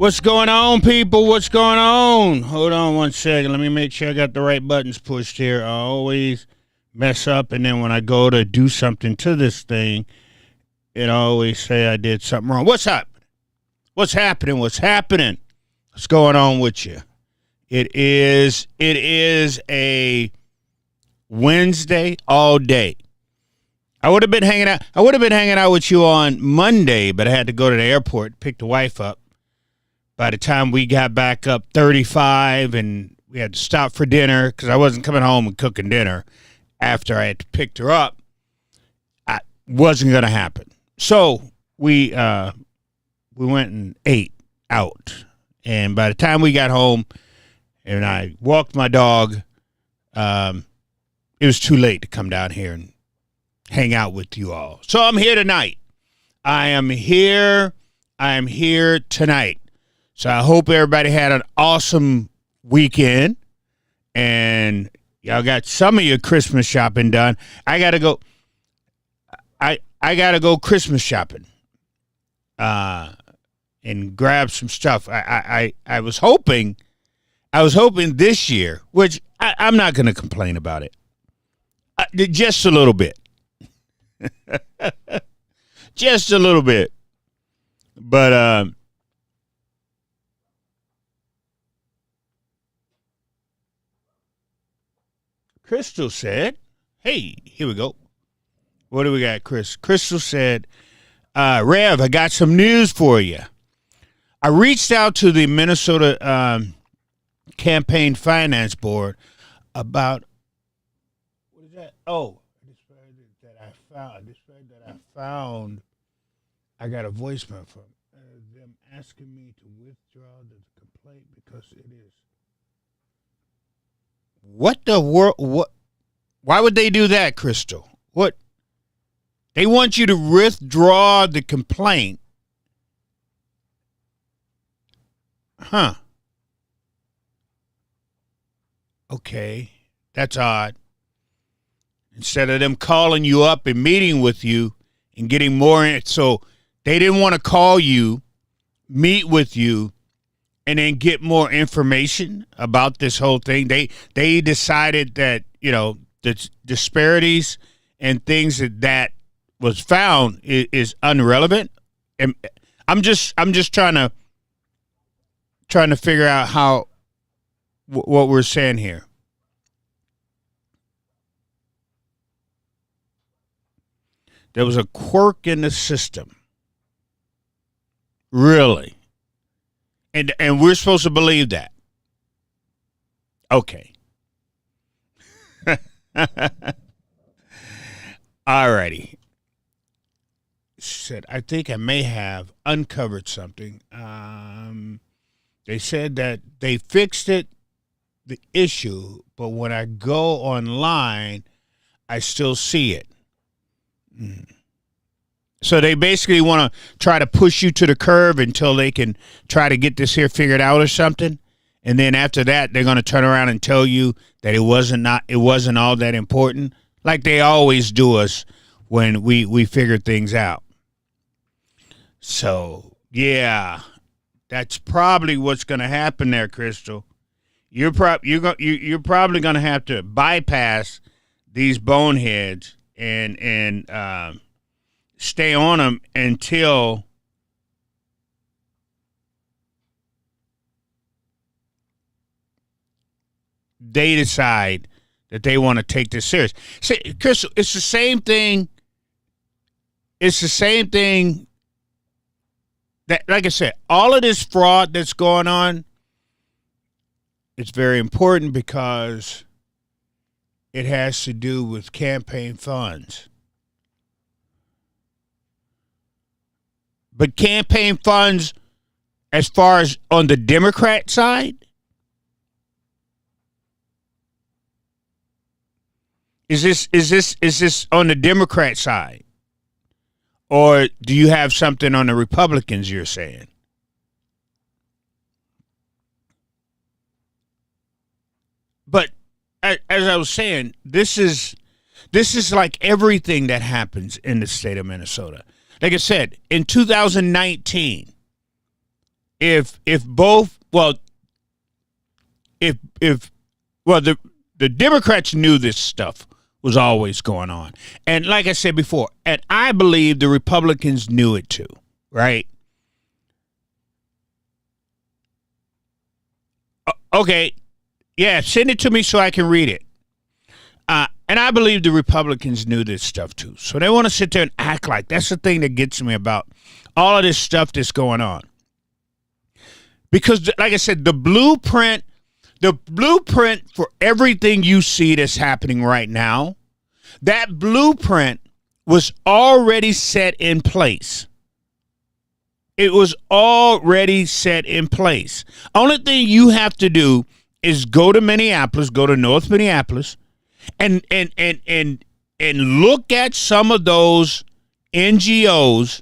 What's going on, people? What's going on? Hold on one second. Let me make sure I got the right buttons pushed here. I always mess up, and then when I go to do something to this thing, it always say I did something wrong. What's up? What's happening? What's happening? What's going on with you? It is a Wednesday all day. I would have been hanging out with you on Monday, but I had to go to the airport, pick the wife up. By the time we got back up 35 and we had to stop for dinner because I wasn't coming home and cooking dinner after I had picked her up, it wasn't going to happen. So we went and ate out. And by the time we got home and I walked my dog, it was too late to come down here and hang out with you all. So I'm here tonight. I am here tonight. So I hope everybody had an awesome weekend and y'all got some of your Christmas shopping done. I gotta go Christmas shopping and grab some stuff. I was hoping this year, which I'm not gonna complain about it. Just a little bit. Just a little bit. But Crystal said, hey, here we go. What do we got, Chris? Crystal said, Rev, I got some news for you. I reached out to the Minnesota Campaign Finance Board about, what is that? Oh, this that I found, I got a voicemail from them asking me to withdraw the complaint because it is. What the world? What? Why would they do that, Crystal? What? They want you to withdraw the complaint. Huh. Okay. That's odd. Instead of them calling you up and meeting with you and getting more in it. So they didn't want to call you, meet with you, and then get more information about this whole thing. They decided that, you know, the disparities and things that was found is irrelevant. And I'm just trying to figure out how what we're saying here. There was a quirk in the system. Really? And we're supposed to believe that. Okay. Alrighty. Said, I think I may have uncovered something. They said that they fixed the issue, but when I go online, I still see it. So they basically want to try to push you to the curb until they can try to get this here figured out or something. And then after that, they're going to turn around and tell you that it wasn't all that important, like they always do us when we figure things out. So, yeah, that's probably what's going to happen there, Crystal. You're probably going to have to bypass these boneheads and stay on them until they decide that they want to take this serious. See, Crystal, it's the same thing. It's the same thing that, like I said, all of this fraud that's going on, it's very important because it has to do with campaign funds. But campaign funds, as far as on the Democrat side, is this on the Democrat side? Or do you have something on the Republicans you're saying? But as I was saying, this is like everything that happens in the state of Minnesota. Like I said, in 2019, if both, well, if well, the Democrats knew this stuff was always going on. And like I said before, and I believe the Republicans knew it too, right? Okay, yeah, send it to me so I can read it. And I believe the Republicans knew this stuff too. So they want to sit there and act like that's the thing that gets me about all of this stuff that's going on. Because, like I said, the blueprint for everything you see that's happening right now, that blueprint was already set in place. It was already set in place. Only thing you have to do is go to Minneapolis, go to North Minneapolis, and look at some of those NGOs.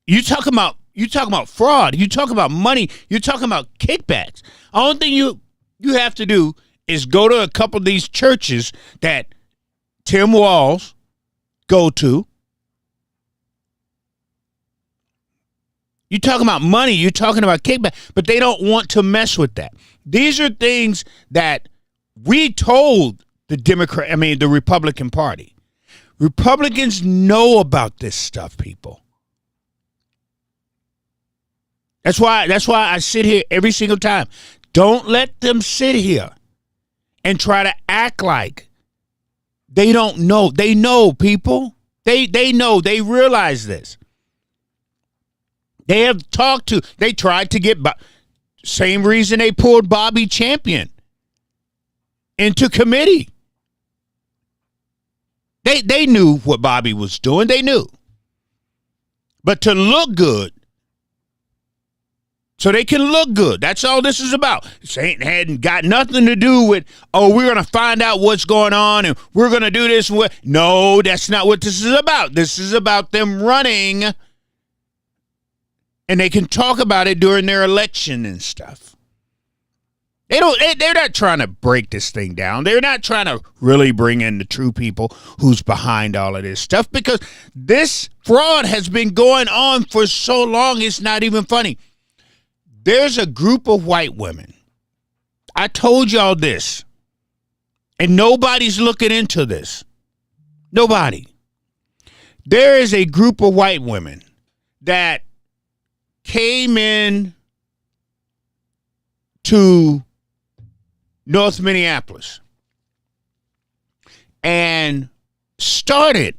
You talking about fraud. You talk about money. You're talking about kickbacks. Only thing you have to do is go to a couple of these churches that Tim Walz go to. You're talking about money. You're talking about kickback, but they don't want to mess with that. These are things that we told the Republican Party. Republicans know about this stuff, people. That's why I sit here every single time. Don't let them sit here and try to act like they don't know. They know, people. They know. They realize this. They have they tried to get, same reason they pulled Bobby Champion into committee. They knew what Bobby was doing. They knew. But to look good, so they can look good. That's all this is about. It hadn't got nothing to do with, we're going to find out what's going on and we're going to do this. No, that's not what this is about. This is about them running, and they can talk about it during their election and stuff. They're not trying to break this thing down. They're not trying to really bring in the true people who's behind all of this stuff, because this fraud has been going on for so long, it's not even funny. There's a group of white women. I told y'all this, and nobody's looking into this. Nobody. There is a group of white women that came in to North Minneapolis and they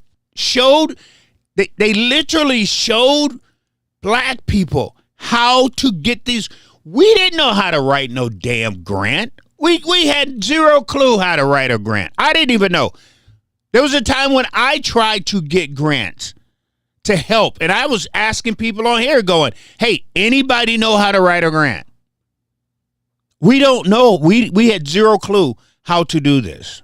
literally showed black people how to get these. We didn't know how to write no damn grant. We had zero clue how to write a grant. I didn't even know. There was a time when I tried to get grants to help, and I was asking people on here going, hey, anybody know how to write a grant? We don't know. We had zero clue how to do this.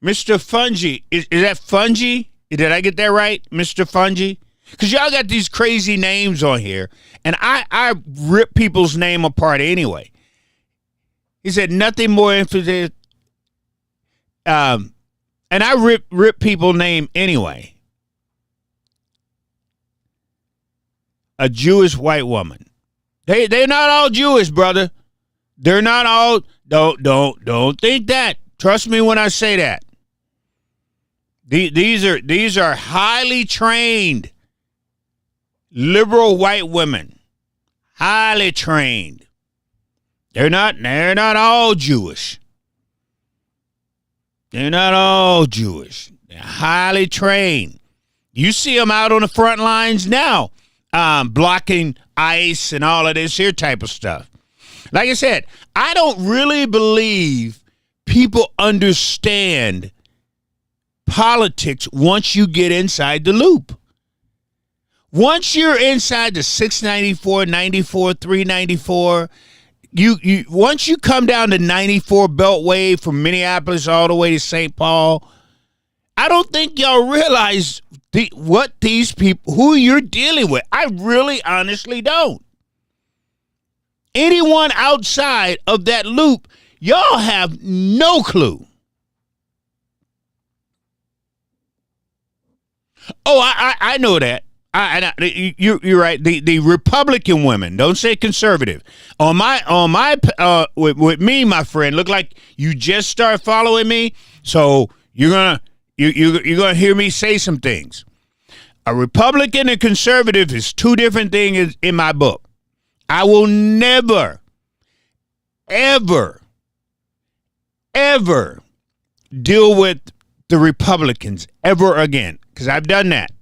Mr. Fungi, is that Fungi? Did I get that right, Mr. Fungi? Because y'all got these crazy names on here, and I rip people's name apart anyway. He said nothing more emphasis. And I rip people's name anyway. A Jewish white woman. They're not all Jewish, brother. They're not all. Don't think that. Trust me when I say that. These are highly trained liberal white women. Highly trained. They're not all Jewish. They're not all Jewish. They're highly trained. You see them out on the front lines now, blocking ICE and all of this here type of stuff. Like I said, I don't really believe people understand politics once you get inside the loop. Once you're inside the 694, 94, 394, you once you come down to 94 Beltway from Minneapolis all the way to St. Paul, I don't think y'all realize what these people, who you're dealing with. I really honestly don't. anyone outside of that loop, y'all have no clue. Oh, I know that. You're right. The Republican women, don't say conservative. With me, my friend, look like you just start following me, so you're gonna hear me say some things. A Republican and conservative is two different things in my book. I will never, ever, ever deal with the Republicans ever again, because I've done that.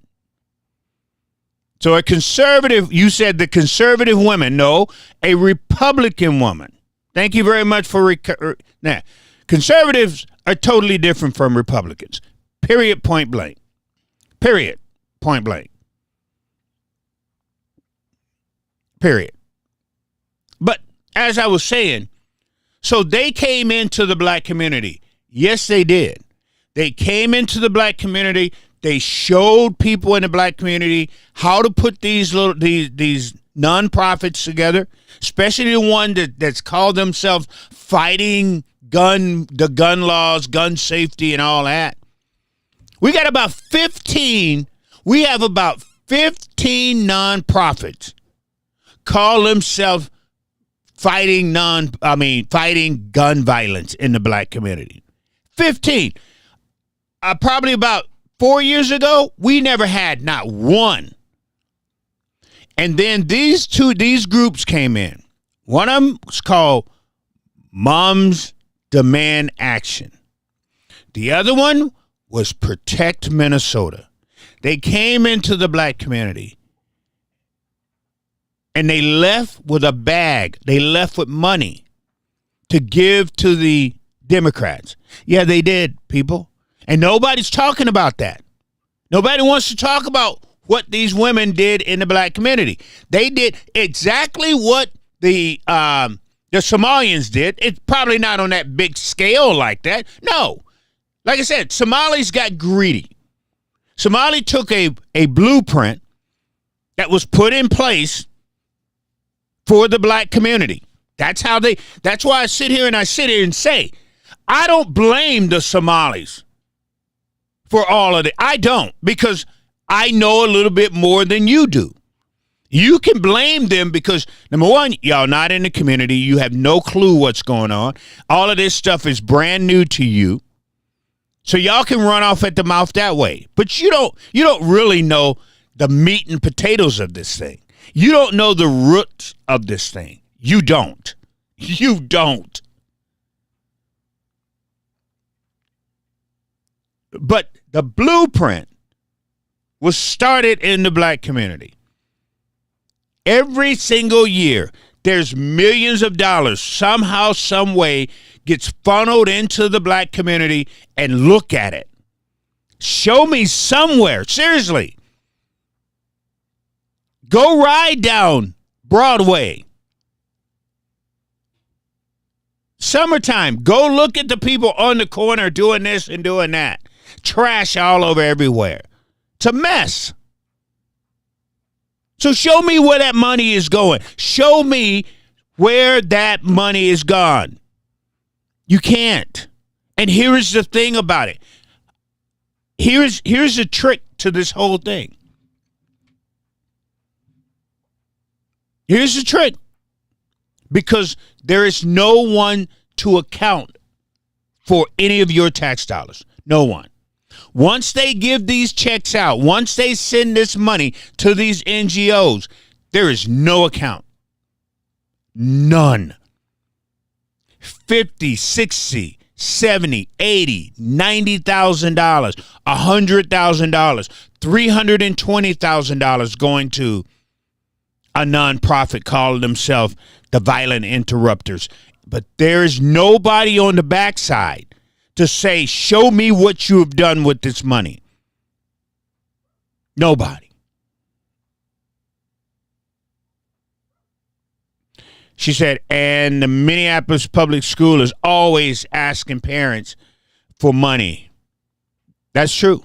So a conservative, you said the conservative women. No, a Republican woman. Thank you very much for now. Conservatives are totally different from Republicans. Period. Point blank. Period. Point blank. Period. But as I was saying, so they came into the black community. Yes, they did. They came into the black community. They showed people in the black community how to put these nonprofits together, especially the one that's called themselves fighting the gun laws, gun safety, and all that. We have about 15 nonprofits call themselves fighting gun violence in the black community. 15. Probably about 4 years ago, we never had not one. And then these groups came in. One of them was called Moms Demand Action. The other one was Protect Minnesota. They came into the black community and they left with a bag. They left with money to give to the Democrats. Yeah, they did, people. And nobody's talking about that. Nobody wants to talk about what these women did in the black community. They did exactly what the Somalians did. It's probably not on that big scale like that. No. Like I said, Somalis got greedy. Somali took a blueprint that was put in place for the black community. That's why I sit here and say, I don't blame the Somalis for all of it. I don't, because I know a little bit more than you do. You can blame them because, number one, y'all not in the community. You have no clue what's going on. All of this stuff is brand new to you. So y'all can run off at the mouth that way. But you don't really know the meat and potatoes of this thing. You don't know the roots of this thing. You don't. You don't. But the blueprint was started in the black community. Every single year, there's millions of dollars somehow, some way gets funneled into the black community, and look at it. Show me somewhere. Seriously. Go ride down Broadway. Summertime. Go look at the people on the corner doing this and doing that. Trash all over everywhere. It's a mess. So show me where that money is going. Show me where that money is gone. You can't. And here is the thing about it. Here's the trick to this whole thing. Here's the trick. Because there is no one to account for any of your tax dollars. No one. Once they give these checks out, once they send this money to these NGOs, there is no account. None. 50, 60, 70, 80, $90,000, $100,000, $320,000 going to a nonprofit calling themselves the Violent Interrupters. But there's nobody on the backside to say, show me what you have done with this money. Nobody. She said, and the Minneapolis public school is always asking parents for money. That's true.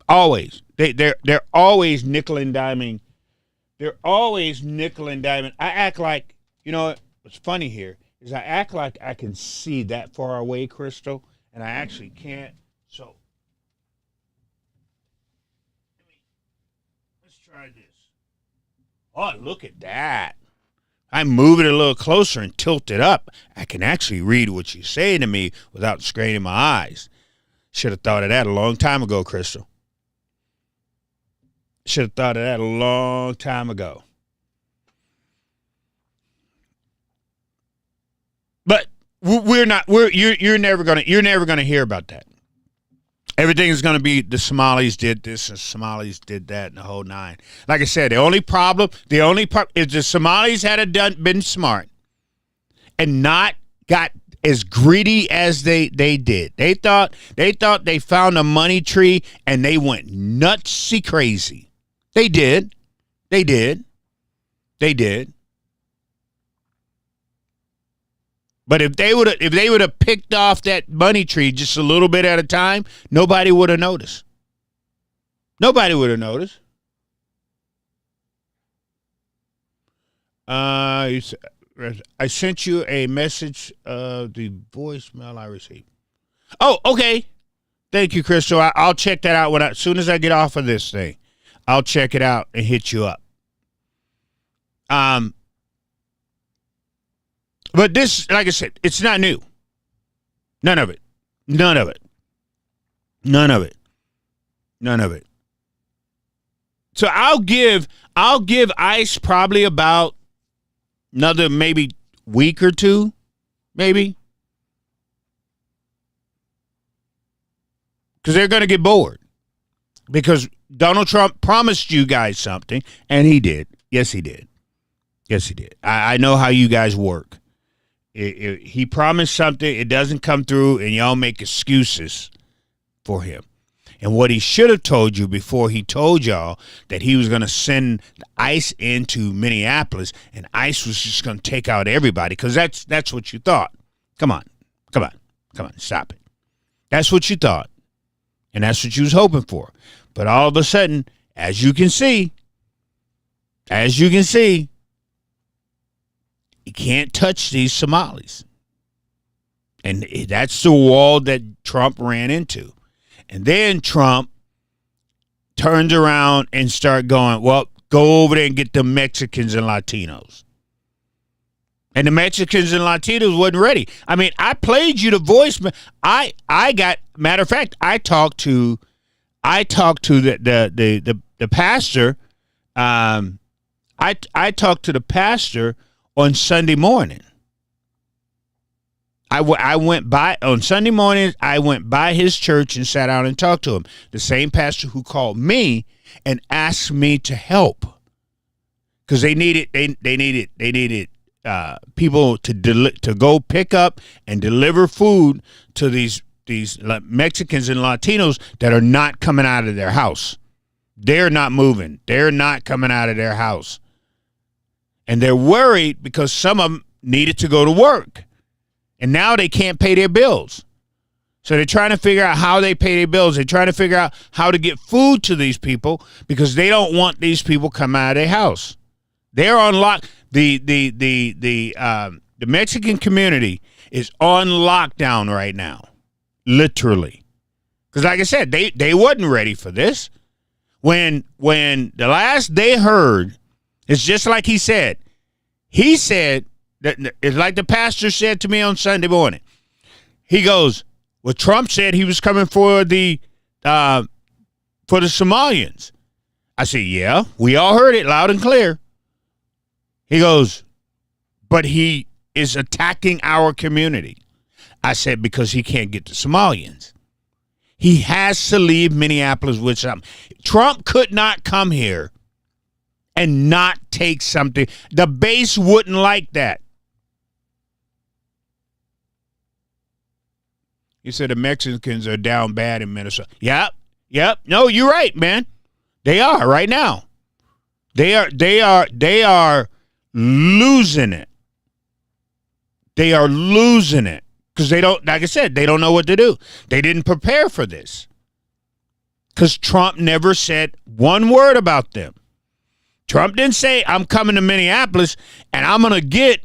Always. They're always nickel and diming they're always nickel and diamond. I act like, what's funny here is I act like I can see that far away, Crystal, and I actually can't. So, let's try this. Oh, look at that. I move it a little closer and tilt it up. I can actually read what you say to me without straining my eyes. Should have thought of that a long time ago, Crystal. Should have thought of that a long time ago. But you're never gonna hear about that. Everything is going to be the Somalis did this and Somalis did that and the whole nine. Like I said, the only problem is the Somalis had been smart and not got as greedy as they did. They thought they found a money tree and they went nutsy crazy. They did. But if they would have picked off that money tree just a little bit at a time, nobody would have noticed. Nobody would have noticed. I sent you a message of the voicemail I received. Oh, okay. Thank you, Crystal. I'll check that out as soon as I get off of this thing. I'll check it out and hit you up. But this, like I said, it's not new. None of it. So I'll give ICE probably about another maybe week or two, maybe. Because they're going to get bored. Because Donald Trump promised you guys something, and he did. Yes, he did. I know how you guys work. He promised something, it doesn't come through, and y'all make excuses for him. And what he should have told you before he told y'all that he was going to send ICE into Minneapolis and ICE was just going to take out everybody, because that's what you thought. Come on, stop it. That's what you thought, and that's what you was hoping for. But all of a sudden, as you can see, you can't touch these Somalis. And that's the wall that Trump ran into. And then Trump turns around and start going, well, go over there and get the Mexicans and Latinos. And the Mexicans and Latinos wasn't ready. I mean, I played you the voicemail. Matter of fact, I talked to the pastor. I talked to the pastor on Sunday morning. I went by on Sunday morning. I went by his church and sat down and talked to him. The same pastor who called me and asked me to help because they needed people to go pick up and deliver food to these Mexicans and Latinos that are not coming out of their house. They're not moving. They're not coming out of their house. And they're worried because some of them needed to go to work. And now they can't pay their bills. So they're trying to figure out how they pay their bills. They're trying to figure out how to get food to these people because they don't want these people coming out of their house. They're on lock. The Mexican community is on lockdown right now. Literally. Because like I said, they wasn't ready for this. When the last they heard, it's just like he said. He said, that it's like the pastor said to me on Sunday morning. He goes, well, Trump said he was coming for the Somalians. I said, yeah, we all heard it loud and clear. He goes, but he is attacking our community. I said, because he can't get the Somalians. He has to leave Minneapolis with something. Trump could not come here and not take something. The base wouldn't like that. He said the Mexicans are down bad in Minnesota. Yep. No, you're right, man. They are right now. They are losing it. They are losing it because they don't, like I said, they don't know what to do. They didn't prepare for this because Trump never said one word about them. Trump didn't say, I'm coming to Minneapolis and I'm going to get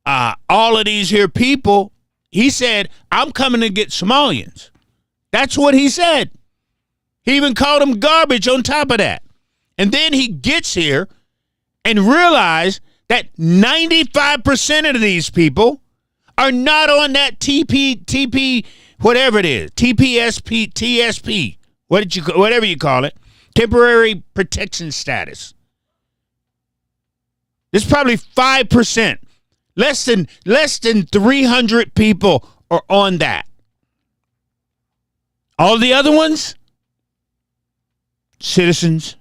all of these here people. He said, I'm coming to get Somalians. That's what he said. He even called them garbage on top of that. And then he gets here and realized that 95% of these people are not on that TP, whatever it is, TPSP, TSP, whatever you call it, temporary protection status. There's probably 5%. Less than 300 people are on that. All the other ones, citizens.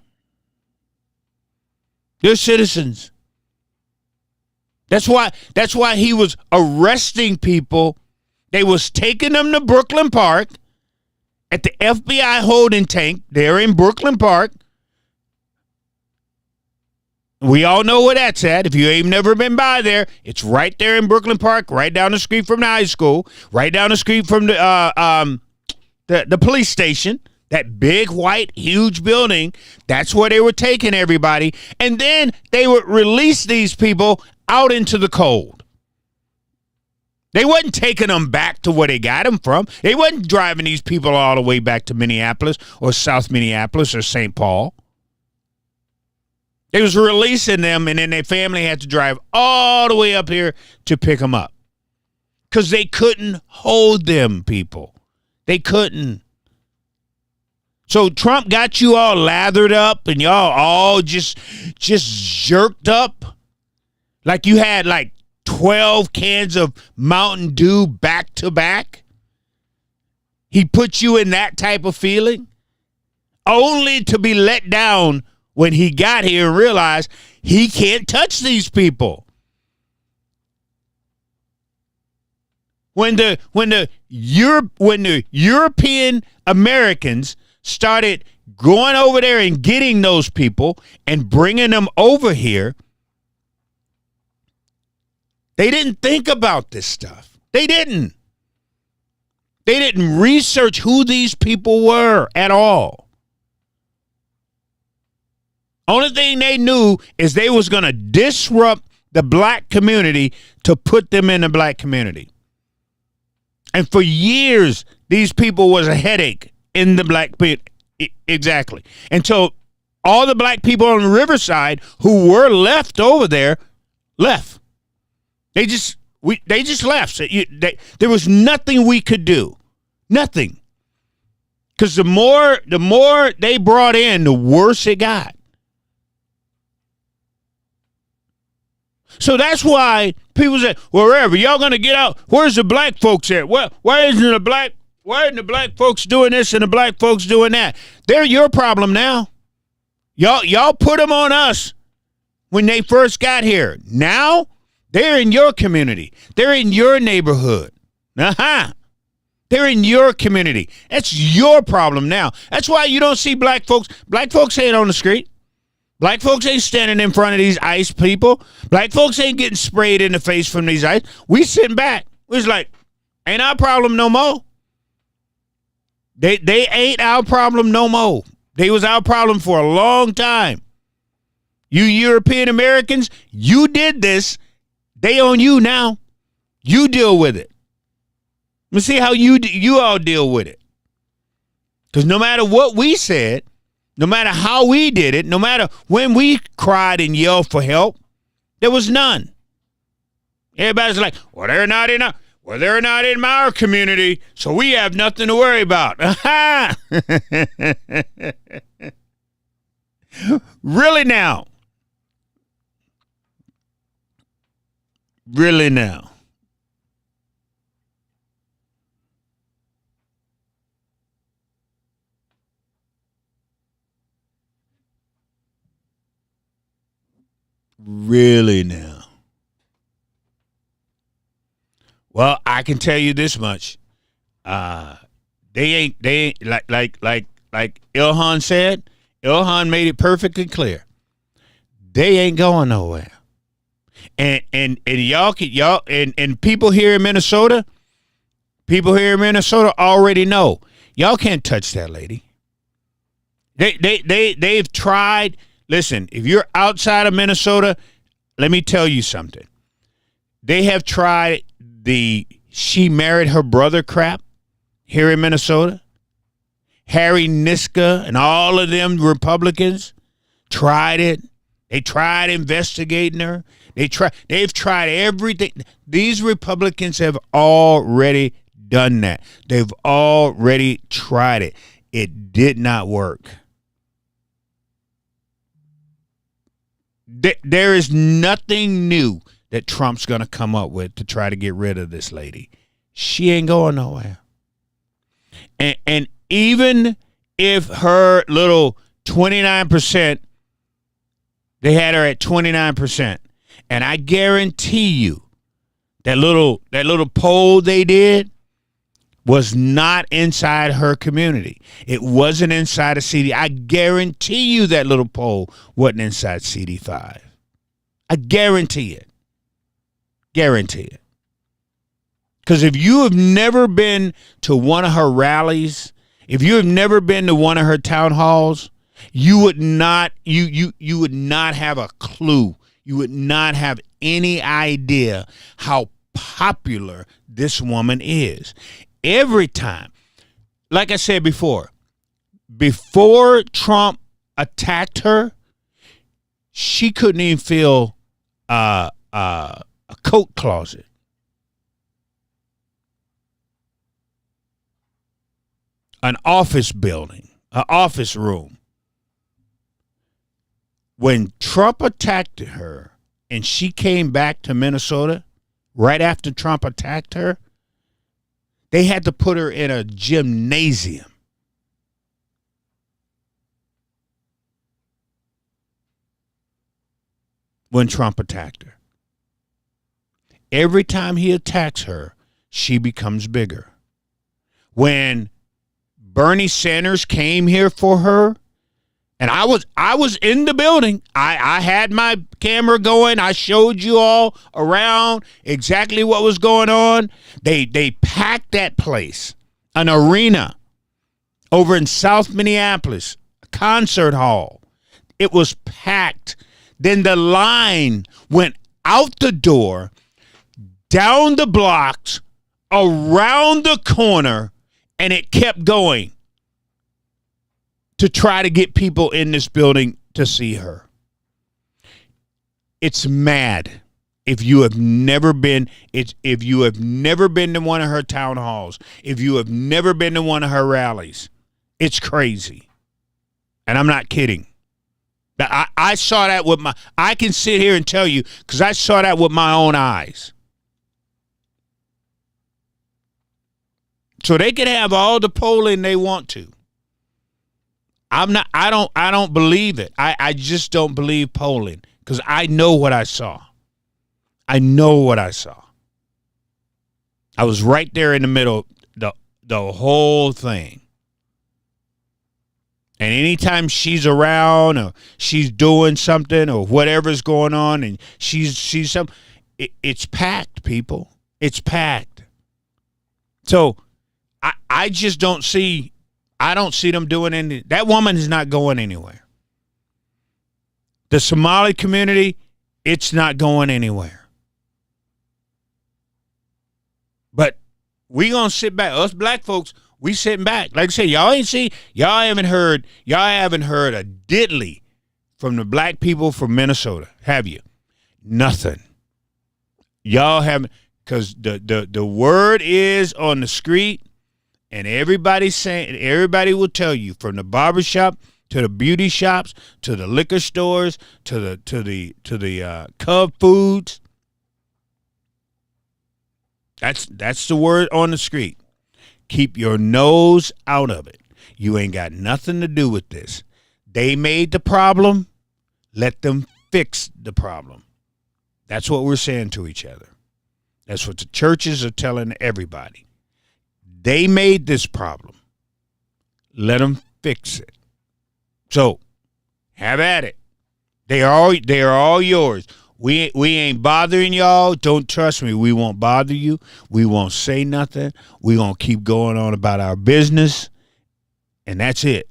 They're citizens. That's why he was arresting people. They was taking them to Brooklyn Park at the FBI holding tank there in Brooklyn Park. We all know where that's at. If you ain't never been by there, it's right there in Brooklyn Park, right down the street from the high school, right down the street from the police station. That big, white, huge building, that's where they were taking everybody. And then they would release these people out into the cold. They wasn't taking them back to where they got them from. They wasn't driving these people all the way back to Minneapolis or South Minneapolis or St. Paul. They was releasing them, and then their family had to drive all the way up here to pick them up. Because they couldn't hold them, people. They couldn't. So Trump got you all lathered up and y'all all just jerked up like you had like 12 cans of Mountain Dew back to back. He put you in that type of feeling only to be let down when he got here and realized he can't touch these people. When the European Americans started going over there and getting those people and bringing them over here, they didn't think about this stuff. They didn't research who these people were at all. Only thing they knew is they was going to disrupt the black community to put them in the black community. And for years, these people was a headache in the black people. Exactly. Until all the black people on the Riverside who were left over there left. They just left. So there was nothing we could do. Nothing. Because the more they brought in, the worse it got. So that's why people say, wherever y'all gonna get out, where's the black folks at? Why isn't the black folks doing this and the black folks doing that? They're your problem now. Y'all put them on us when they first got here. Now they're in your community. They're in your neighborhood. They're in your community. That's your problem now. That's why you don't see black folks. Black folks ain't on the street. Black folks ain't standing in front of these ICE people. Black folks ain't getting sprayed in the face from these ICE. We sitting back. We was like, ain't our problem no more. They ain't our problem no more. They was our problem for a long time. You European Americans, you did this. They on you now. You deal with it. Let's see how you all deal with it. Because no matter what we said, no matter how we did it, no matter when we cried and yelled for help, there was none. Everybody's like, well, they're not in our community, so we have nothing to worry about. Really now? Really now? Really now? Well, I can tell you this much. They ain't like Ilhan said. Ilhan made it perfectly clear. They ain't going nowhere. And people here in Minnesota already know. Y'all can't touch that lady. They've tried listen, if you're outside of Minnesota, let me tell you something. They have tried the she married her brother crap here in Minnesota. Harry Niska and all of them Republicans tried it. They tried investigating her. They've tried everything. These Republicans have already done that. They've already tried it. It did not work. There is nothing new that Trump's going to come up with to try to get rid of this lady. She ain't going nowhere. And even if her little 29%, they had her at 29%, and I guarantee you that little poll they did was not inside her community. It wasn't inside of CD. I guarantee you that little poll wasn't inside CD5. I guarantee it. Guarantee it. Because if you have never been to one of her rallies, if you have never been to one of her town halls, you would not you would not have a clue. You would not have any idea how popular this woman is. Every time, like I said before Trump attacked her, she couldn't even fill a coat closet. An office building, an office room. When Trump attacked her and she came back to Minnesota right after Trump attacked her, they had to put her in a gymnasium. When Trump attacked her. Every time he attacks her, she becomes bigger. When Bernie Sanders came here for her, and I was in the building. I had my camera going. I showed you all around exactly what was going on. They packed that place, an arena over in South Minneapolis, a concert hall. It was packed. Then the line went out the door, down the blocks, around the corner, and it kept going to try to get people in this building to see her. It's mad. If you have never been to one of her town halls, if you have never been to one of her rallies, it's crazy. And I'm not kidding. I saw that with I can sit here and tell you because I saw that with my own eyes. So they can have all the polling they want to. I don't believe it. I just don't believe polling because I know what I saw. I know what I saw. I was right there in the middle, the whole thing. And anytime she's around or she's doing something or whatever's going on and she's some, it's packed, people. It's packed. So I just don't see them doing anything. That woman is not going anywhere. The Somali community, it's not going anywhere. But we gonna sit back. Us black folks, we sitting back. Like I said, y'all haven't heard a diddly from the black people from Minnesota, have you? Nothing. Y'all haven't, because the word is on the street. And everybody will tell you, from the barbershop to the beauty shops to the liquor stores to the Cub Foods. That's the word on the street. Keep your nose out of it. You ain't got nothing to do with this. They made the problem. Let them fix the problem. That's what we're saying to each other. That's what the churches are telling everybody. They made this problem. Let them fix it. So, have at it. They are all yours. We ain't bothering y'all. Don't trust me. We won't bother you. We won't say nothing. We gonna keep going on about our business, and that's it.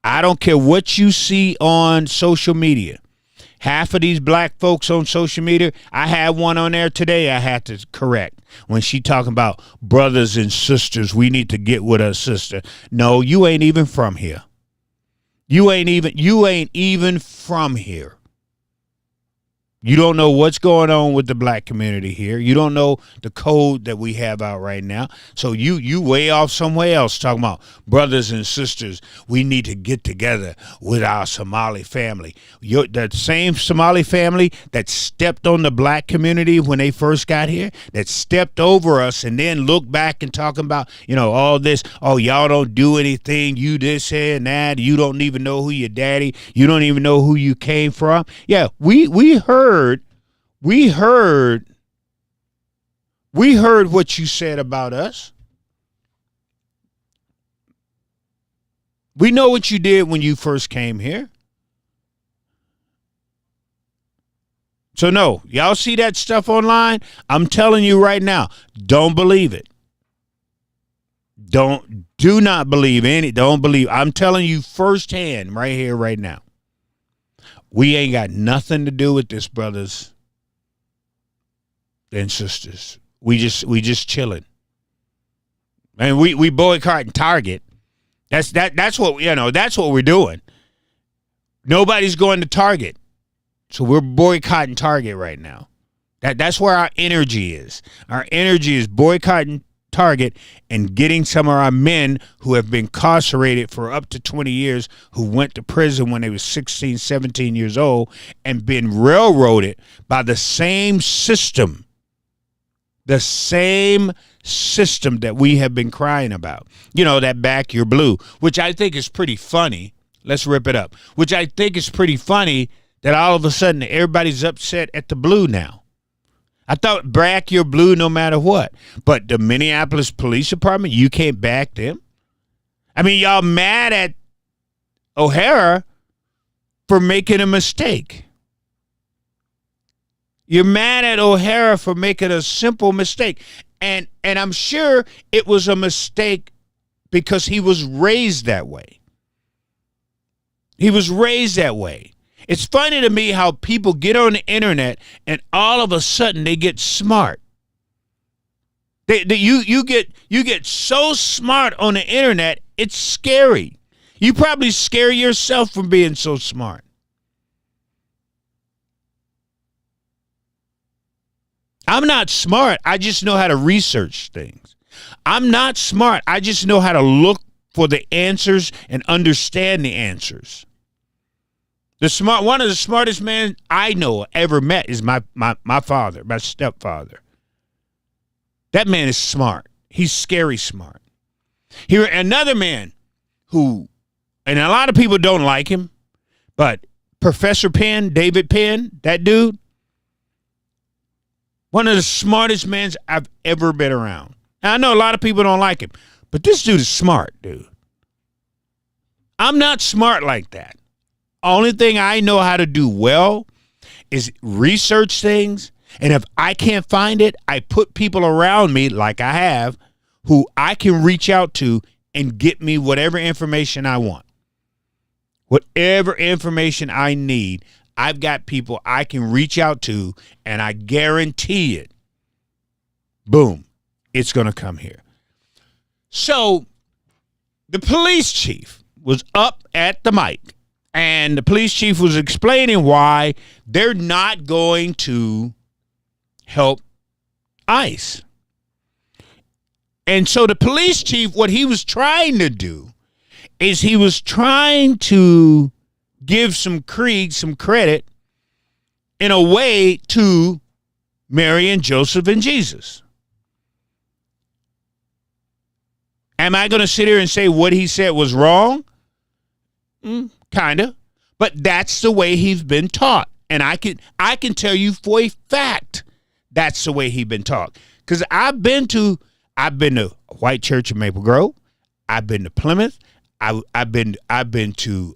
I don't care what you see on social media. Half of these black folks on social media, I had one on there today I had to correct. When she talking about brothers and sisters, we need to get with our sister. No, you ain't even from here. You ain't even from here. You don't know what's going on with the black community here. You don't know the code that we have out right now. So you way off somewhere else talking about brothers and sisters. We need to get together with our Somali family. That same Somali family that stepped on the black community when they first got here, that stepped over us and then looked back and talking about, all this. Oh, y'all don't do anything. You this here and that. You don't even know who your daddy. You don't even know who you came from. Yeah, we heard what you said about us. We know what you did when you first came here. So no, y'all see that stuff online? I'm telling you right now, don't believe it. Do not believe any. Don't believe. I'm telling you firsthand right here, right now. We ain't got nothing to do with this, brothers and sisters. We just chilling. And we boycotting Target. That's what that's what we're doing. Nobody's going to Target. So we're boycotting Target right now. That's where our energy is. Our energy is boycotting Target and getting some of our men who have been incarcerated for up to 20 years, who went to prison when they were 16, 17 years old and been railroaded by the same system that we have been crying about. That back you're blue, which I think is pretty funny. Let's rip it up. Which I think is pretty funny that all of a sudden everybody's upset at the blue now. I thought back you're blue no matter what. But the Minneapolis Police Department, you can't back them. I mean, y'all mad at O'Hara for making a mistake. You're mad at O'Hara for making a simple mistake. And I'm sure it was a mistake because he was raised that way. He was raised that way. It's funny to me how people get on the internet and all of a sudden they get smart. You get so smart on the internet, it's scary. You probably scare yourself from being so smart. I'm not smart. I just know how to research things. I'm not smart. I just know how to look for the answers and understand the answers. One of the smartest men I know ever met is my father, my stepfather. That man is smart. He's scary smart. Here, another man who, and a lot of people don't like him, but Professor Penn, David Penn, that dude, one of the smartest men I've ever been around. Now, I know a lot of people don't like him, but this dude is smart, dude. I'm not smart like that. Only thing I know how to do well is research things. And if I can't find it, I put people around me, like I have, who I can reach out to and get me whatever information I want. Whatever information I need, I've got people I can reach out to, and I guarantee it. Boom, it's going to come here. So the police chief was up at the mic. And the police chief was explaining why they're not going to help ICE. And so the police chief, what he was trying to do is he was trying to give some credit in a way to Mary and Joseph and Jesus. Am I going to sit here and say what he said was wrong? Kind of, but that's the way he's been taught. And I can tell you for a fact that's the way he's been taught. Because I've been to White Church in Maple Grove. I've been to Plymouth. I've been to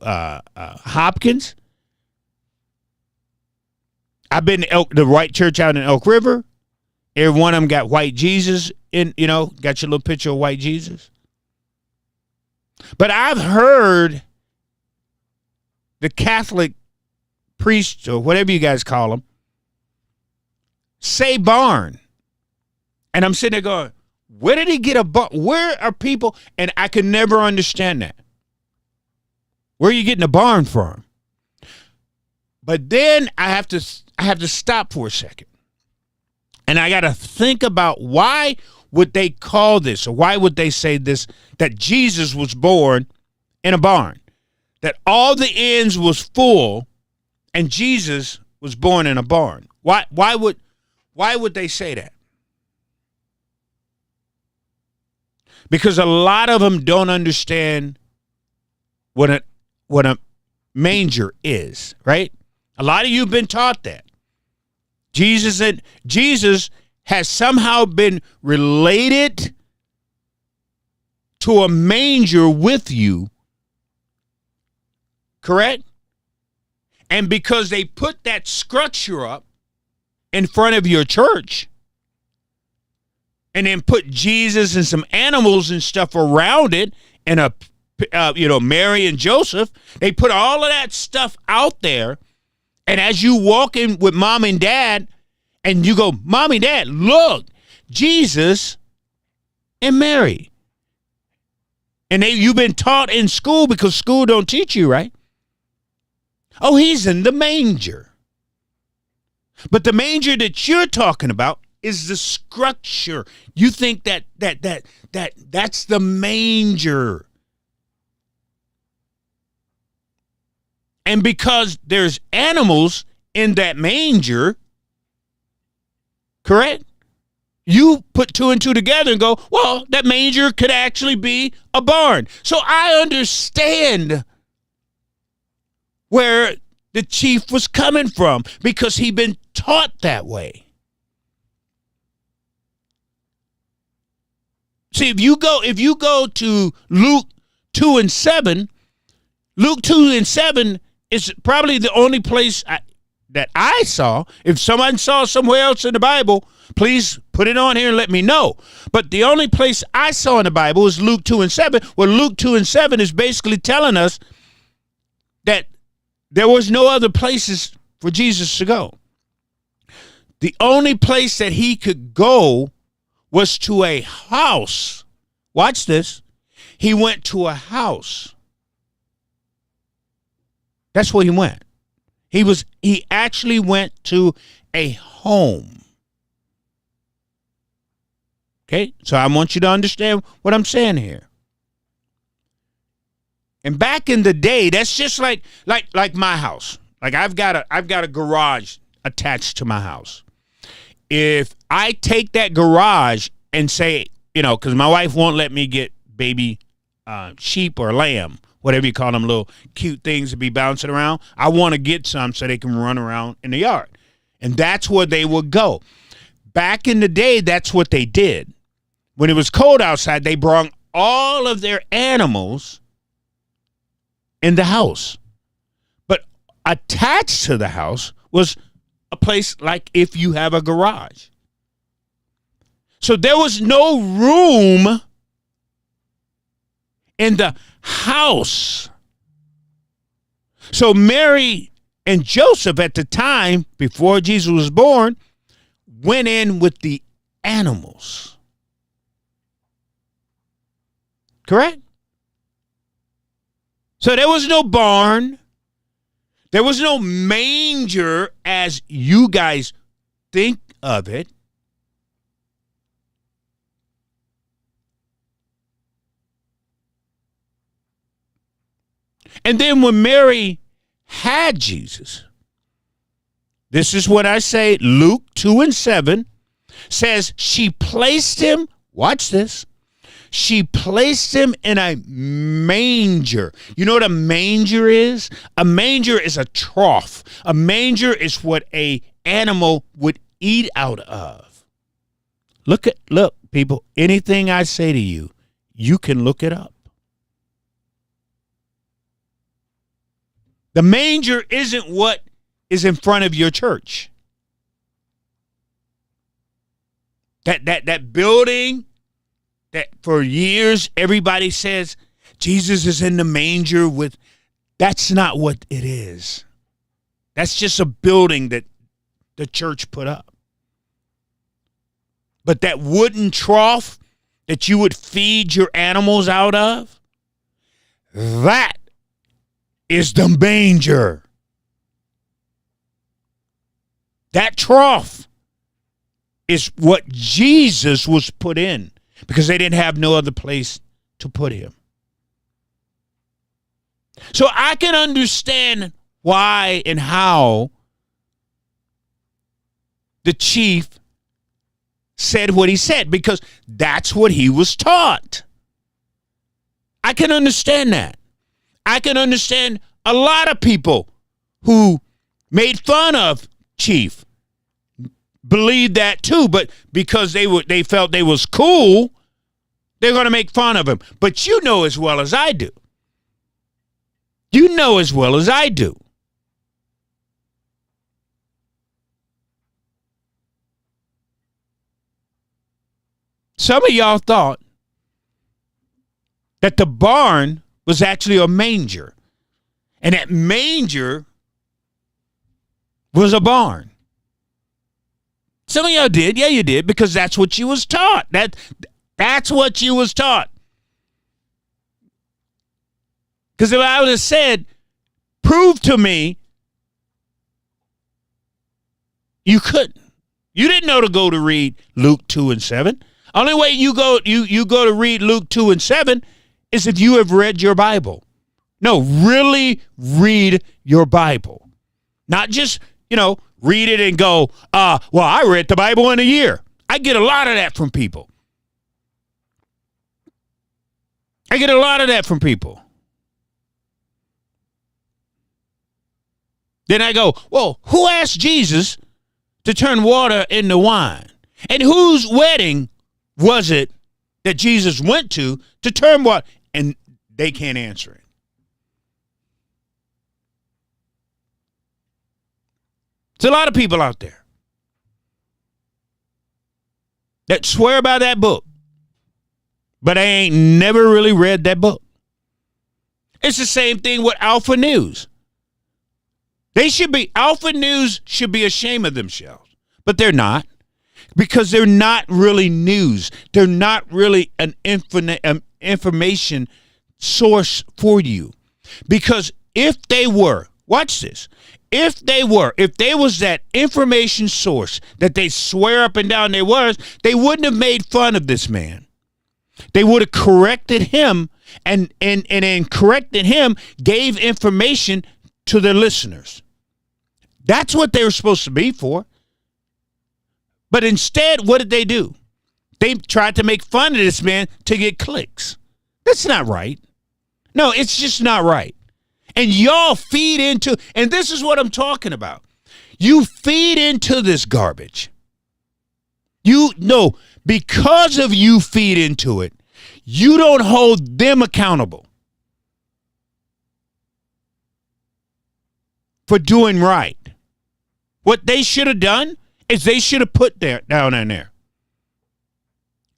Hopkins. I've been to the White Church out in Elk River. Every one of them got white Jesus got your little picture of white Jesus. But I've heard the Catholic priests or whatever you guys call them say barn. And I'm sitting there going, where did he get a barn? Where are people? And I could never understand that. Where are you getting a barn from? But then I have to stop for a second. And I got to think about why would they call this, or why would they say this, that Jesus was born in a barn, that all the inns was full and Jesus was born in a barn. Why would they say that? Because a lot of them don't understand what a manger is, right? A lot of you have been taught that. Jesus has somehow been related to a manger with you, correct? And because they put that structure up in front of your church and then put Jesus and some animals and stuff around it and Mary and Joseph, they put all of that stuff out there. And as you walk in with mom and dad and you go, Mom and Dad, look, Jesus and Mary. And you've been taught in school, because school don't teach you, right? Oh, he's in the manger. But the manger that you're talking about is the structure. You think that's the manger. And because there's animals in that manger, correct? You put two and two together and go, well, that manger could actually be a barn. So I understand where the chief was coming from, because he'd been taught that way. See, if you go to Luke 2:7, Luke 2:7 is probably the only place that I saw. If someone saw somewhere else in the Bible, please put it on here and let me know. But the only place I saw in the Bible is Luke 2:7, where Luke 2:7 is basically telling us that there was no other places for Jesus to go. The only place that he could go was to a house. Watch this. He went to a house. That's where he went. He actually went to a home. Okay? So I want you to understand what I'm saying here. And back in the day, that's just like my house. Like I've got a garage attached to my house. If I take that garage and say, because my wife won't let me get baby sheep or lamb, whatever you call them, little cute things to be bouncing around. I want to get some so they can run around in the yard. And that's where they would go. Back in the day, that's what they did. When it was cold outside, they brought all of their animals in the house. But attached to the house was a place like if you have a garage. So there was no room in the house. So Mary and Joseph at the time, before Jesus was born, went in with the animals. Correct? So there was no barn. There was no manger as you guys think of it. And then when Mary had Jesus, this is what I say, Luke 2:7 says she placed him, watch this, she placed him in a manger. You know what a manger is? A manger is a trough. A manger is what a animal would eat out of. Look, people, anything I say to you, you can look it up. The manger isn't what is in front of your church. That building that for years everybody says Jesus is in the manger with That's not what it is. That's just a building that the church put up. But that wooden trough that you would feed your animals out of, that is the manger. That trough is what Jesus was put in because they didn't have no other place to put him. So I can understand why and how the chief said what he said, because that's what he was taught. I can understand that. I can understand a lot of people who made fun of Chief believed that too, but because they felt they was cool, they're going to make fun of him. But you know as well as I do. You know as well as I do. Some of y'all thought that the barn was actually a manger, and that manger was a barn. Some of y'all did. Yeah, you did, because that's what you was taught. That's what you was taught. Because if I would have said, prove to me, you couldn't. You didn't know to go to read Luke 2 and 7. Only way you go to read Luke 2 and 7 is if you have read your Bible. No, really read your Bible. Not just, read it and go, well, I read the Bible in a year. I get a lot of that from people. Then I go, well, who asked Jesus to turn water into wine? And whose wedding was it that Jesus went to turn water? And they can't answer it. There's a lot of people out there that swear by that book, but I ain't never really read that book. It's the same thing with Alpha News. Alpha News should be ashamed of themselves, but they're not, because they're not really news. They're not really an information source for you. Because if they were, watch this, if they was that information source that they swear up and down they was, they wouldn't have made fun of this man. They would have corrected him, and in correcting him, gave information to their listeners. That's what they were supposed to be for. But instead, what did they do? They tried to make fun of this man to get clicks. That's not right. No, it's just not right. And y'all feed into, and this is what I'm talking about. You feed into this garbage. Because of you feed into it, you don't hold them accountable for doing right. What they should have done is they should have put down in there.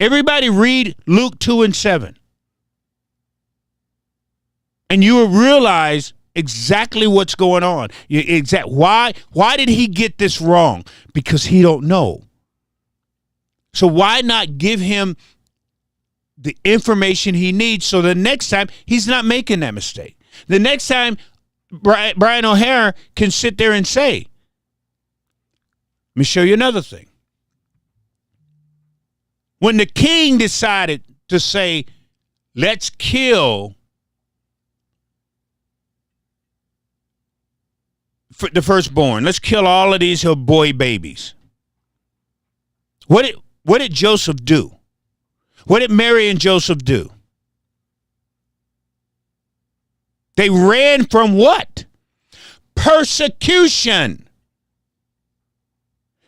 Everybody read Luke 2 and 7. And you will realize exactly what's going on. Why did he get this wrong? Because he don't know. So why not give him the information he needs so the next time he's not making that mistake? The next time Brian O'Hare can sit there and say, let me show you another thing. When the king decided to say, let's kill the firstborn, let's kill all of these boy babies. What did Joseph do? What did Mary and Joseph do? They ran from what? Persecution.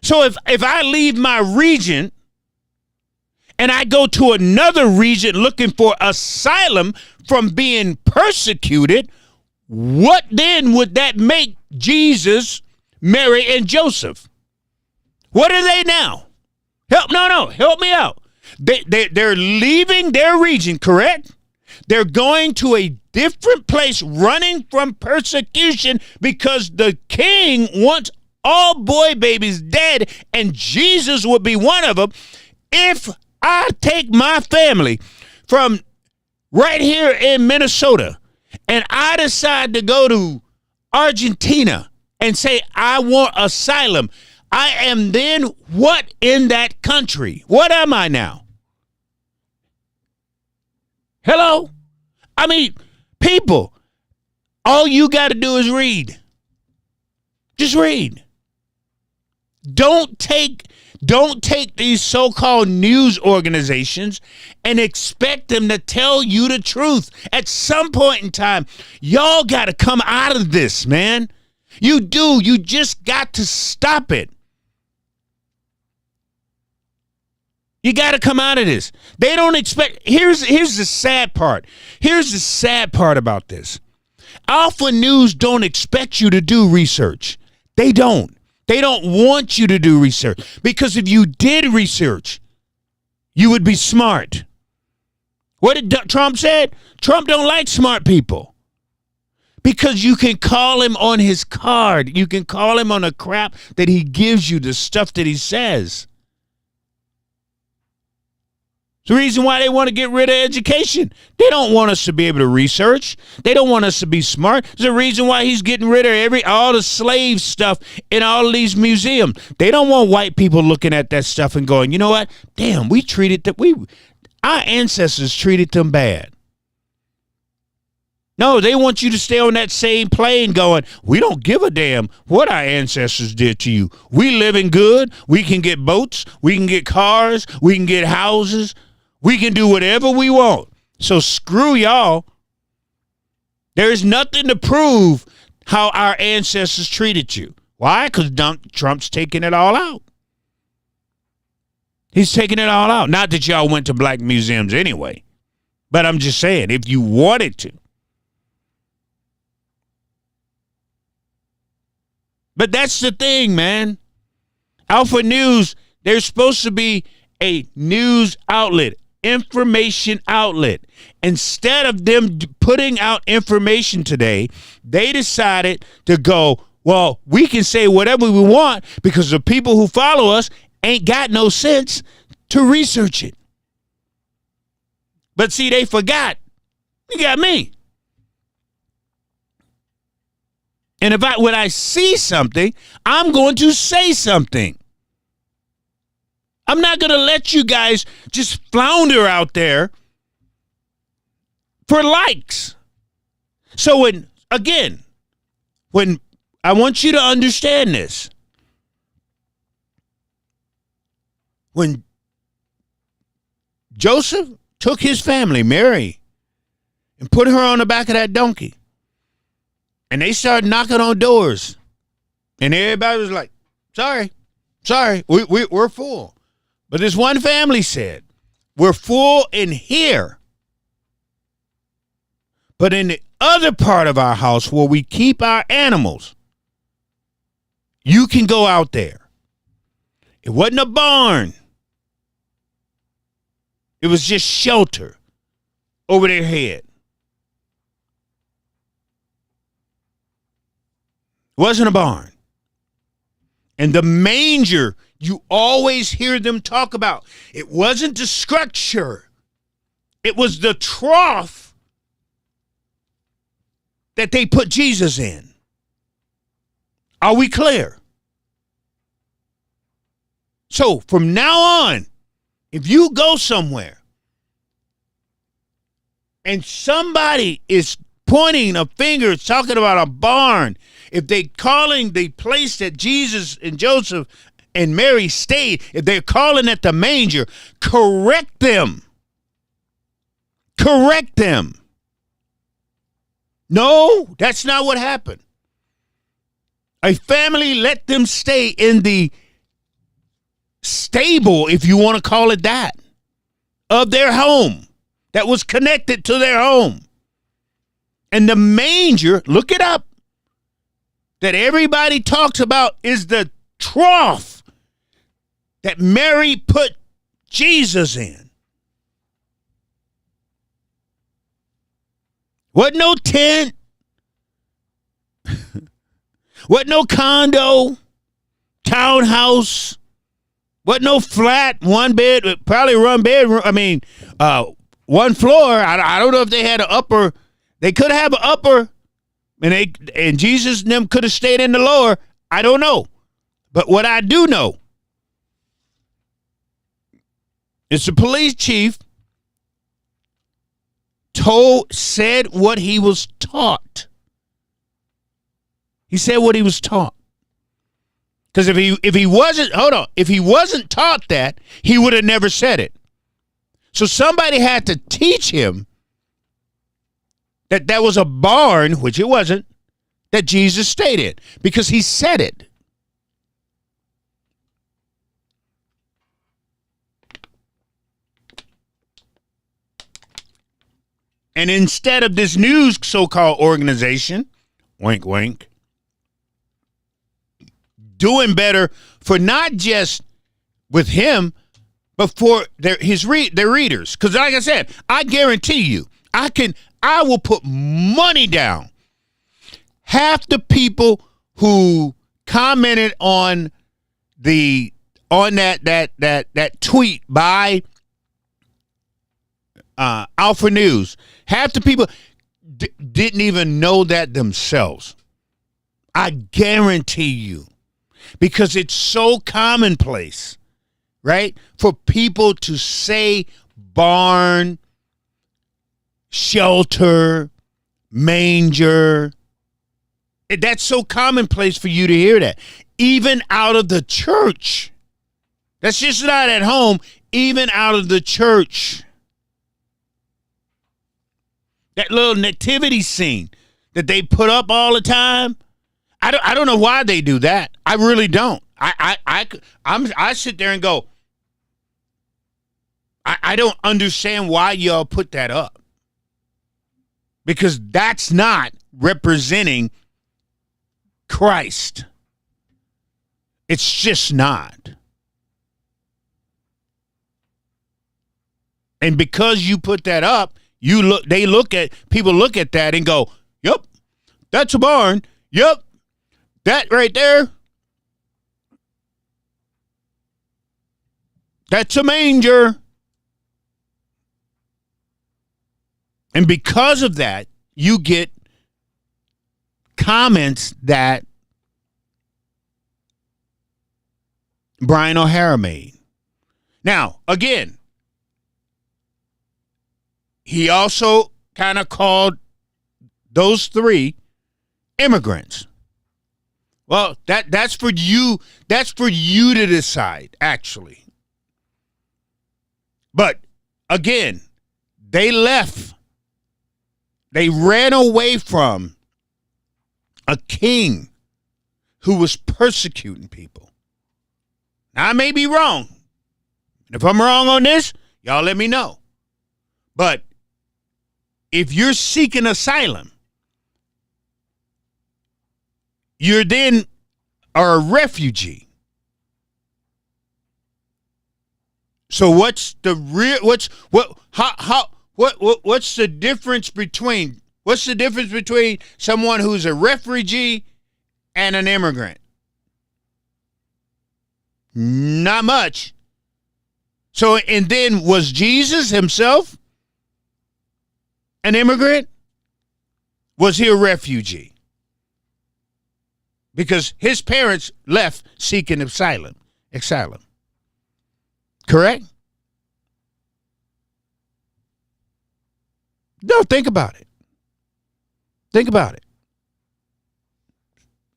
So if I leave my region and I go to another region looking for asylum from being persecuted, what then would that make Jesus, Mary, and Joseph? What are they now? Help me out. They're leaving their region, correct? They're going to a different place running from persecution because the king wants all boy babies dead, and Jesus would be one of them. If I take my family from right here in Minnesota and I decide to go to Argentina and say I want asylum, I am then what in that country? What am I now? Hello? I mean, people, all you got to do is read. Just read. Don't take these so-called news organizations and expect them to tell you the truth. At some point in time, y'all got to come out of this, man. You do. You just got to stop it. You got to come out of this. They don't expect. Here's the sad part. Here's the sad part about this. Alpha News don't expect you to do research. They don't. They don't want you to do research, because if you did research, you would be smart. What did Trump said? Trump don't like smart people, because you can call him on his card. You can call him on the crap that he gives you, the stuff that he says. It's the reason why they want to get rid of education. They don't want us to be able to research. They don't want us to be smart. There's a reason why he's getting rid of all the slave stuff in all of these museums. They don't want white people looking at that stuff and going, you know what? Damn, our ancestors treated them bad. No, they want you to stay on that same plane going, we don't give a damn what our ancestors did to you. We living good. We can get boats. We can get cars. We can get houses. We can do whatever we want. So screw y'all. There's nothing to prove how our ancestors treated you. Why? Because Trump's taking it all out. He's taking it all out. Not that y'all went to black museums anyway. But I'm just saying, if you wanted to. But that's the thing, man. Alpha News, they're supposed to be a news outlet, information outlet. Instead of them putting out information today, they decided to go, well, we can say whatever we want because the people who follow us ain't got no sense to research it. But see, they forgot. You got me. And when I see something, I'm going to say something. I'm not going to let you guys just flounder out there for likes. So when I want you to understand this. When Joseph took his family, Mary, and put her on the back of that donkey, and they started knocking on doors, and everybody was like, sorry, we're full. But this one family said, we're full in here. But in the other part of our house where we keep our animals, you can go out there. It wasn't a barn. It was just shelter over their head. It wasn't a barn. And the manger, you always hear them talk about. It wasn't the structure. It was the trough that they put Jesus in. Are we clear? So from now on, if you go somewhere and somebody is pointing a finger, talking about a barn, if they calling the place that Jesus and Joseph and Mary stayed, if they're calling it the manger, correct them. Correct them. No, that's not what happened. A family let them stay in the stable, if you want to call it that, of their home that was connected to their home. And the manger, look it up, that everybody talks about is the trough that Mary put Jesus in. Wasn't no tent. Wasn't no condo, townhouse. Wasn't no flat, one bed, probably one bedroom. I mean, one floor. I don't know if they had an upper. They could have an upper, and Jesus and them could have stayed in the lower. I don't know. But what I do know is the police chief said what he was taught. He said what he was taught. Because if he wasn't taught that, he would have never said it. So somebody had to teach him that was a barn, which it wasn't, that Jesus stayed in, because he said it. And instead of this new so-called organization, wink, wink, doing better for not just with him, but for their readers. Because like I said, I guarantee you, I will put money down. Half the people who commented on that tweet by Alpha News, half the people didn't even know that themselves. I guarantee you. Because it's so commonplace, right? For people to say barn, shelter, manger. That's so commonplace for you to hear that. Even out of the church. That's just not at home. Even out of the church. That little nativity scene that they put up all the time. I don't know why they do that. I really don't. I sit there and go, I don't understand why y'all put that up. Because that's not representing Christ. It's just not. And because you put that up, people look at that and go, yep, that's a barn. Yep. That right there, that's a manger. And because of that, you get comments that Brian O'Hara made. Now, again, he also kind of called those three immigrants. Well, that's for you. That's for you to decide, actually. But again, they left. They ran away from a king who was persecuting people. Now, I may be wrong. If I'm wrong on this, y'all let me know. But if you're seeking asylum, you're then are a refugee. So what's the difference between someone who's a refugee and an immigrant? Not much. So, and then was Jesus himself an immigrant? Was he a refugee? Because his parents left seeking asylum. Correct? No, think about it.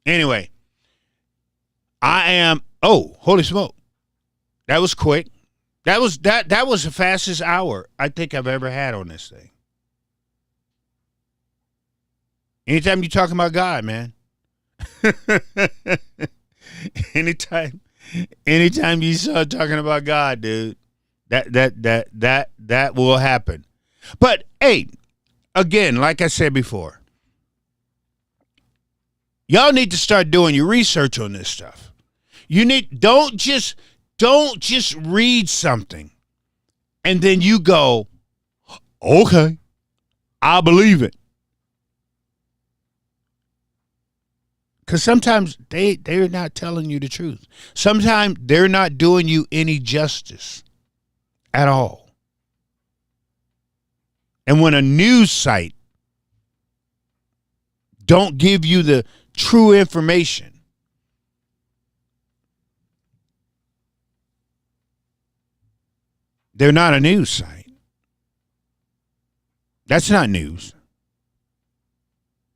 Anyway, holy smoke. That was quick. That was the fastest hour I think I've ever had on this thing. Anytime you're talking about God, man. Anytime you start talking about God, dude, that will happen. But hey, again, like I said before, y'all need to start doing your research on this stuff. Don't just read something and then you go, okay, I believe it. Because sometimes they're not telling you the truth. Sometimes they're not doing you any justice at all. And when a news site don't give you the true information, they're not a news site. That's not news.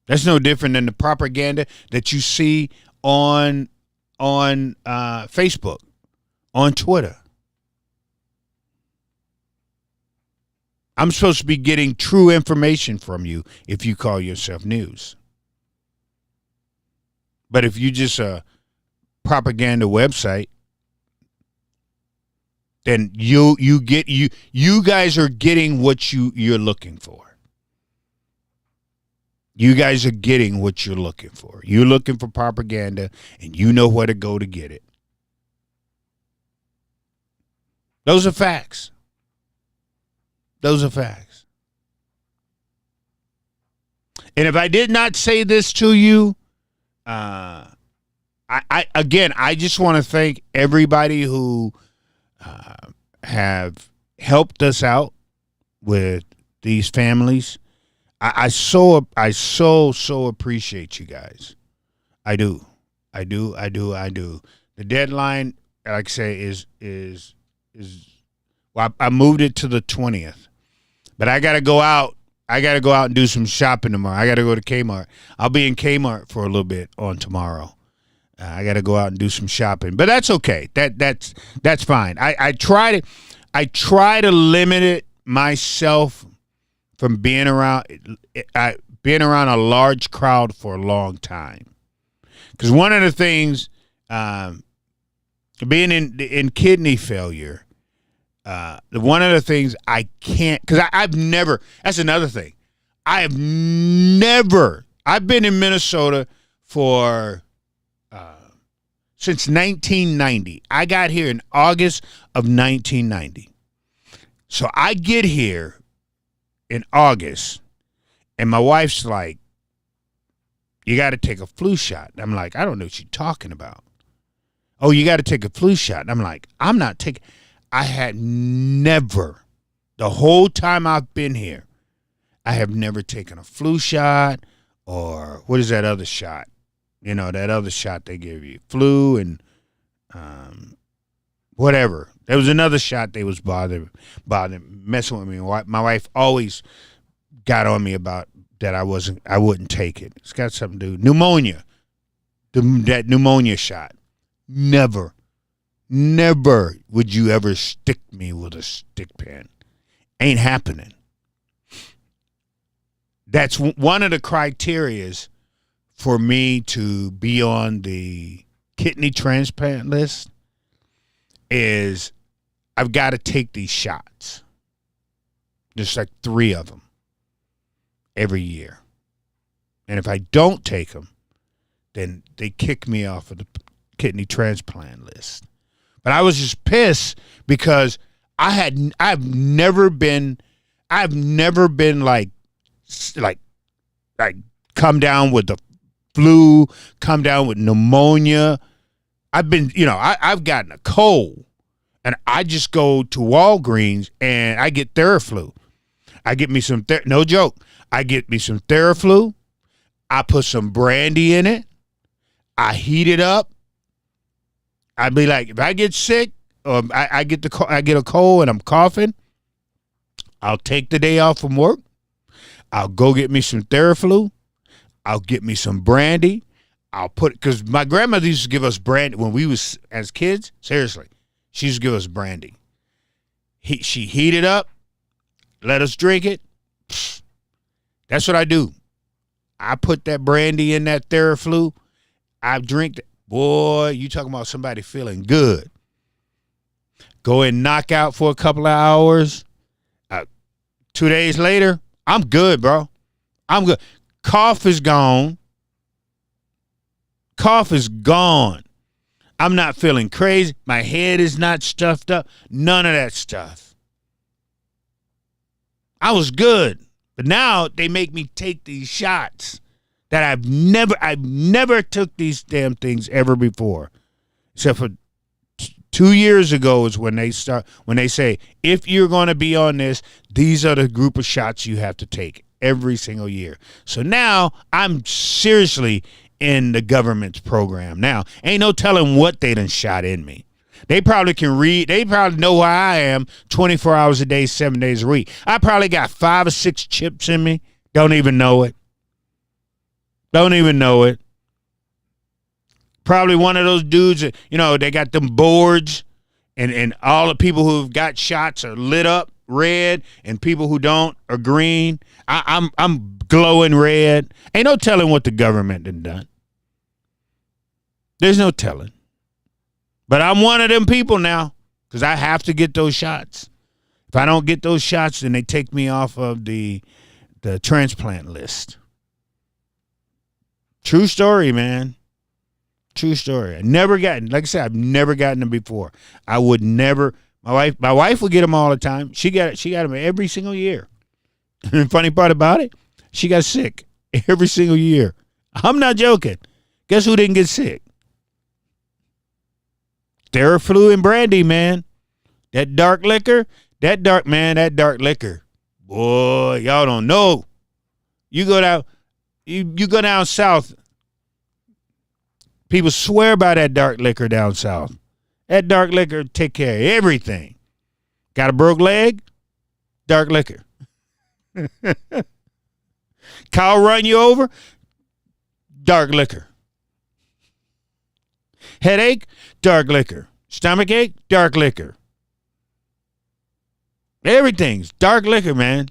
That's no different than the propaganda that you see on Facebook, on Twitter. I'm supposed to be getting true information from you if you call yourself news. But if you just a propaganda website, then you guys are getting what you're looking for. You guys are getting what you're looking for. You're looking for propaganda, and you know where to go to get it. Those are facts. Those are facts. And if I did not say this to you, I just want to thank everybody who have helped us out with these families. I so appreciate you guys. I do. The deadline, like I say, is well, I moved it to the 20th, but I got to go out. I got to go out and do some shopping tomorrow. I got to go to Kmart. I'll be in Kmart for a little bit on tomorrow. I got to go out and do some shopping, but that's okay. That's fine. I try to limit it myself from being around a large crowd for a long time. Because one of the things, being in kidney failure, one of the things I can't, because I've never, that's another thing. I've been in Minnesota for, since 1990. I got here in August of 1990. So I get here in August, and my wife's like, you got to take a flu shot. I'm like, I don't know what you're talking about. Oh, you got to take a flu shot. And I'm like, I'm not taking. I had never, the whole time I've been here, I have never taken a flu shot, or what is that other shot? You know, that other shot they give you, flu and whatever. There was another shot they was bothering, messing with me. My wife always got on me about that I wouldn't take it. It's got something to do. Pneumonia. That pneumonia shot. Never would you ever stick me with a stick pin. Ain't happening. That's one of the criterias for me to be on the kidney transplant list is I've got to take these shots. There's like 3 of them every year. And if I don't take them, then they kick me off of the kidney transplant list. But I was just pissed because I've never been like come down with the flu, come down with pneumonia. I've been, I've gotten a cold, and I just go to Walgreens and I get Theraflu. I get me some, no joke, I get me some Theraflu. I put some brandy in it. I heat it up. I'd be like, if I get sick or I get a cold and I'm coughing, I'll take the day off from work. I'll go get me some Theraflu. I'll get me some brandy. I'll put, because my grandmother used to give us brandy when we was as kids. Seriously, she used to give us brandy. She heated up, let us drink it. That's what I do. I put that brandy in that Theraflu. I drink it. Boy, you talking about somebody feeling good. Go and knock out for a couple of hours. 2 days later, I'm good, bro. I'm good. Cough is gone. Cough is gone. I'm not feeling crazy. My head is not stuffed up. None of that stuff. I was good. But now they make me take these shots. that I've never took these damn things ever before, except for 2 years ago is when they say, if you're going to be on this, these are the group of shots you have to take every single year. So now I'm seriously in the government's program. Now, ain't no telling what they done shot in me. They probably can read. They probably know who I am 24 hours a day, 7 days a week. I probably got 5 or 6 chips in me. Don't even know it. Don't even know it. Probably one of those dudes that, they got them boards and all the people who've got shots are lit up red and people who don't are green. I'm glowing red. Ain't no telling what the government done. There's no telling. But I'm one of them people now because I have to get those shots. If I don't get those shots, then they take me off of the transplant list. True story, man. True story. Like I said, I've never gotten them before. I would never. My wife would get them all the time. She got them every single year. And the funny part about it, she got sick every single year. I'm not joking. Guess who didn't get sick? Theraflu and brandy, man. That dark liquor. Boy, y'all don't know. You go down. You go down south. People swear by that dark liquor down south. That dark liquor take care of everything. Got a broke leg? Dark liquor. Cow run you over? Dark liquor. Headache? Dark liquor. Stomach ache? Dark liquor. Everything's dark liquor, man.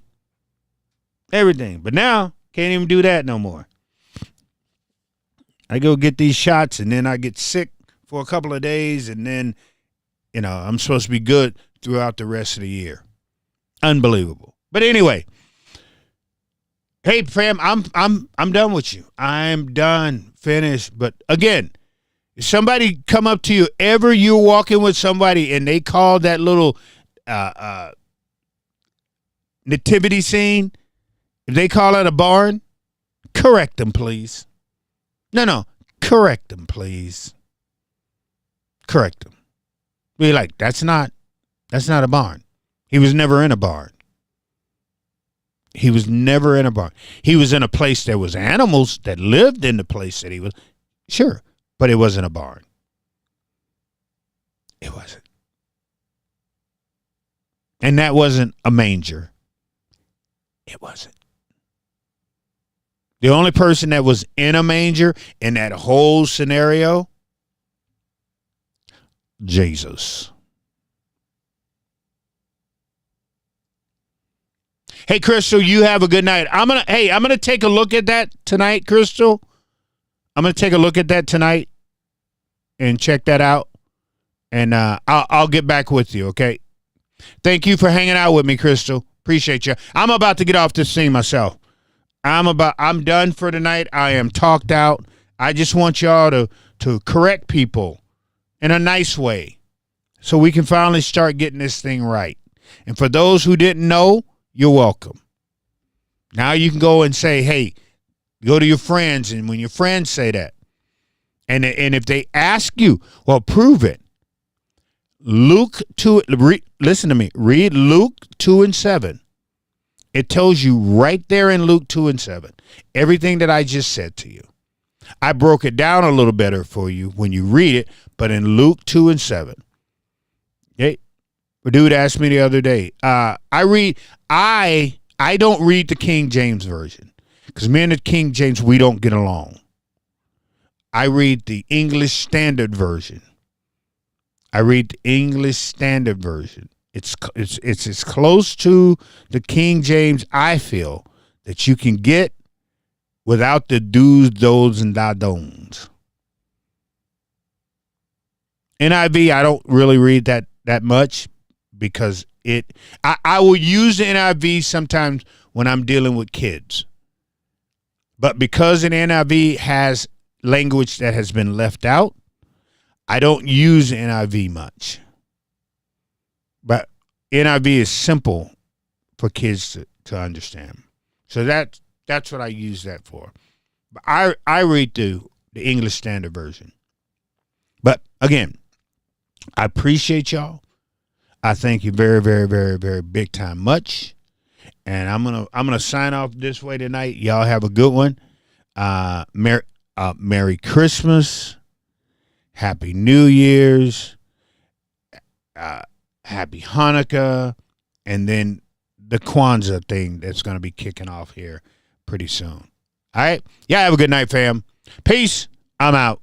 Everything. But now, can't even do that no more. I go get these shots and then I get sick for a couple of days and then, I'm supposed to be good throughout the rest of the year. Unbelievable. But anyway, hey fam, I'm done with you. I'm done, finished. But again, if somebody come up to you, ever you're walking with somebody and they call that little nativity scene, if they call it a barn, correct them, please. No, correct them, please. Correct them. Be like, that's not a barn. He was never in a barn. He was never in a barn. He was in a place there was animals that lived in the place that he was. Sure, but it wasn't a barn. It wasn't. And that wasn't a manger. It wasn't. The only person that was in a manger in that whole scenario, Jesus. Hey, Crystal, you have a good night. I'm gonna take a look at that tonight, Crystal. I'm gonna take a look at that tonight and check that out, and I'll get back with you. Okay. Thank you for hanging out with me, Crystal. Appreciate you. I'm about to get off this thing myself. I'm done for tonight. I am talked out. I just want y'all to correct people in a nice way so we can finally start getting this thing right. And for those who didn't know, you're welcome. Now you can go and say, hey, go to your friends. And when your friends say that, and if they ask you, well, prove it. Luke 2, listen to me. Read Luke 2:7. It tells you right there in Luke 2:7, everything that I just said to you. I broke it down a little better for you when you read it, but in Luke 2:7. Okay. A dude asked me the other day, I don't read the King James Version because me and the King James, we don't get along. I read the English Standard Version. It's as close to the King James, I feel, that you can get without the do's, do's, and da-don'ts. NIV, I don't really read that much because I will use the NIV sometimes when I'm dealing with kids. But because an NIV has language that has been left out, I don't use NIV much. But NIV is simple for kids to understand. So that's what I use that for. I read the English Standard Version. But again, I appreciate y'all. I thank you very, very, very, very big time much. And I'm gonna sign off this way tonight. Y'all have a good one. Merry Christmas, Happy New Year's, Happy Hanukkah, and then the Kwanzaa thing that's gonna be kicking off here pretty soon. All right, yeah. Have a good night, fam. Peace. I'm out.